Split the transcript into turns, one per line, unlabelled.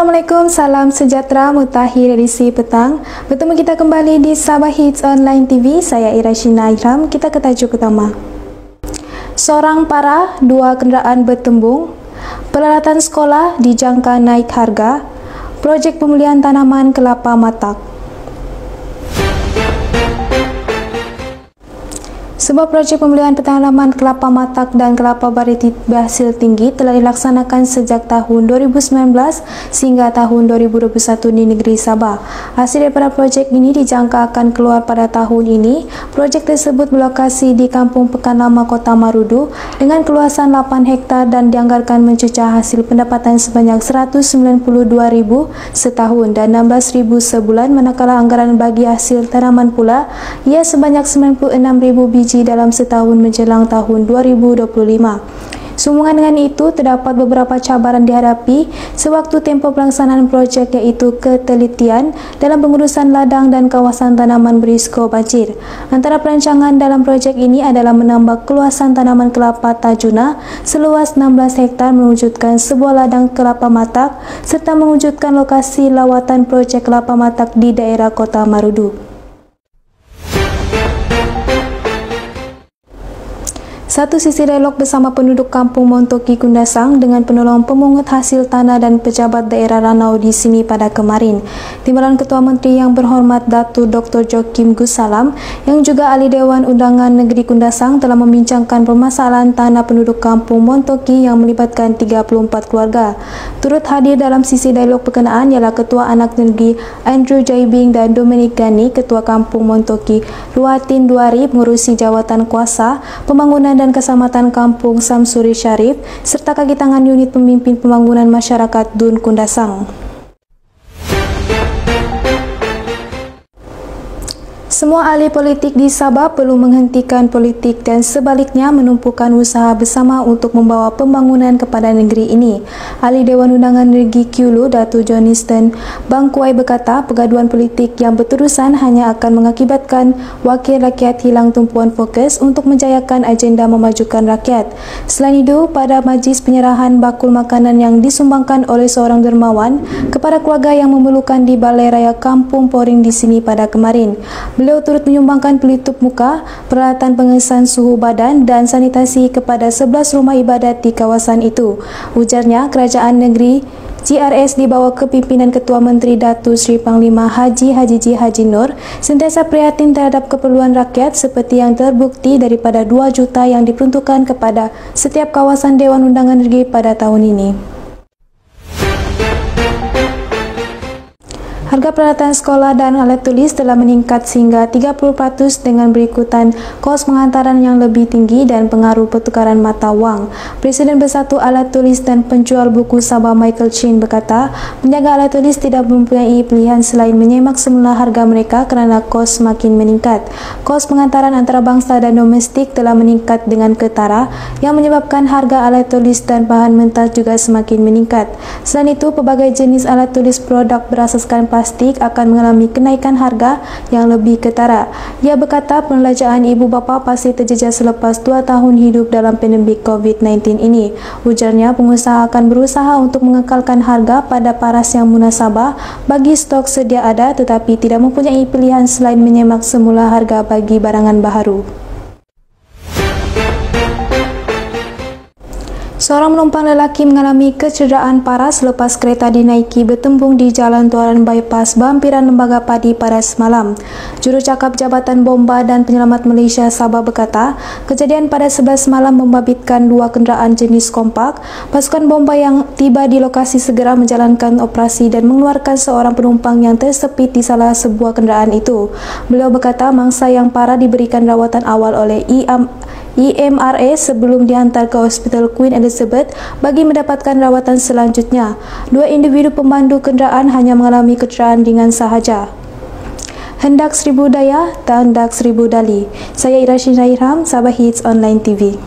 Assalamualaikum, salam sejahtera, mutakhir edisi petang. Bertemu kita kembali di Sabah Hits Online TV. Saya Irashina Ihram. Kita ke tajuk utama. Seorang parah, 2 kenderaan bertembung. Peralatan sekolah dijangka naik harga. Projek pemulihan tanaman kelapa matak. Sebuah projek pemulihan tanaman kelapa matak dan kelapa bariti berhasil tinggi telah dilaksanakan sejak tahun 2019 sehingga tahun 2021 di negeri Sabah. Hasil daripada projek ini dijangka akan keluar pada tahun ini. Projek tersebut berlokasi di Kampung Pekan Lama, Kota Marudu dengan keluasan 8 hektar dan dianggarkan mencecah hasil pendapatan sebanyak 192,000 setahun dan 16,000 sebulan, manakala anggaran bagi hasil tanaman pula ia sebanyak 96,000 biji dalam setahun menjelang tahun 2025. Sehubungan dengan itu, terdapat beberapa cabaran dihadapi sewaktu tempoh pelaksanaan projek, iaitu ketelitian dalam pengurusan ladang dan kawasan tanaman berisiko banjir. Antara perancangan dalam projek ini adalah menambah keluasan tanaman kelapa tajuna seluas 16 hektar, mewujudkan sebuah ladang kelapa matak serta mewujudkan lokasi lawatan projek kelapa matak di daerah Kota Marudu. Satu sisi dialog bersama penduduk kampung Montoki Kundasang dengan penolong pemungut hasil tanah dan pejabat daerah Ranau di sini pada kemarin. Timbalan Ketua Menteri Yang Berhormat Datuk Dr. Joakim Gusalam yang juga ahli Dewan Undangan Negeri Kundasang telah membincangkan permasalahan tanah penduduk kampung Montoki yang melibatkan 34 keluarga. Turut hadir dalam sisi dialog berkenaan ialah Ketua Anak Negeri Andrew Jaibing dan Dominic Gani, Ketua Kampung Montoki Luatin Duari, mengurusi jawatan kuasa pembangunan dan Keselamatan Kampung Samsuri Syarif serta kaki tangan unit pemimpin pembangunan masyarakat Dun Kundasang. Semua ahli politik di Sabah perlu menghentikan politik dan sebaliknya menumpukan usaha bersama untuk membawa pembangunan kepada negeri ini. Ahli Dewan Undangan Negeri Kiulu, Datuk Johnston Bangkuai berkata, pergaduhan politik yang berterusan hanya akan mengakibatkan wakil rakyat hilang tumpuan fokus untuk menjayakan agenda memajukan rakyat. Selain itu, pada majlis penyerahan bakul makanan yang disumbangkan oleh seorang dermawan kepada keluarga yang memerlukan di Balai Raya Kampung Poring di sini pada kemarin, beliau turut menyumbangkan pelitup muka, peralatan pengesan suhu badan dan sanitasi kepada 11 rumah ibadat di kawasan itu. Ujarnya, kerajaan negeri GRS di bawah kepimpinan Ketua Menteri Datuk Seri Panglima Haji Haji Nur sentiasa prihatin terhadap keperluan rakyat seperti yang terbukti daripada 2 juta yang diperuntukkan kepada setiap kawasan Dewan Undangan Negeri pada tahun ini. Harga peralatan sekolah dan alat tulis telah meningkat sehingga 30% dengan berikutan kos pengantaran yang lebih tinggi dan pengaruh pertukaran mata wang. Presiden Bersatu Alat Tulis dan Penjual Buku Sabah Michael Chin berkata, peniaga alat tulis tidak mempunyai pilihan selain menyemak semula harga mereka kerana kos semakin meningkat. Kos pengantaran antarabangsa dan domestik telah meningkat dengan ketara yang menyebabkan harga alat tulis dan bahan mentah juga semakin meningkat. Selain itu, pelbagai jenis alat tulis produk berasaskan plastik akan mengalami kenaikan harga yang lebih ketara. Ia berkata perbelanjaan ibu bapa pasti terjejas selepas 2 tahun hidup dalam pandemik COVID-19 ini. Ujarnya, pengusaha akan berusaha untuk mengekalkan harga pada paras yang munasabah bagi stok sedia ada tetapi tidak mempunyai pilihan selain menyemak semula harga bagi barangan baharu. Seorang penumpang lelaki mengalami kecederaan parah selepas kereta dinaiki bertembung di Jalan Tuaran Bypass Bampiran Lembaga Padi pada semalam. Jurucakap Jabatan Bomba dan Penyelamat Malaysia Sabah berkata, kejadian pada 11 malam membabitkan 2 kenderaan jenis kompak. Pasukan bomba yang tiba di lokasi segera menjalankan operasi dan mengeluarkan seorang penumpang yang tersepit di salah sebuah kenderaan itu. Beliau berkata mangsa yang parah diberikan rawatan awal oleh EMRA sebelum dihantar ke Hospital Queen Elizabeth bagi mendapatkan rawatan selanjutnya. 2 individu pemandu kenderaan hanya mengalami kecederaan ringan sahaja. Hendak seribu daya, tak hendak seribu dali. Saya Irashina Ihram, Sabah Hits Online TV.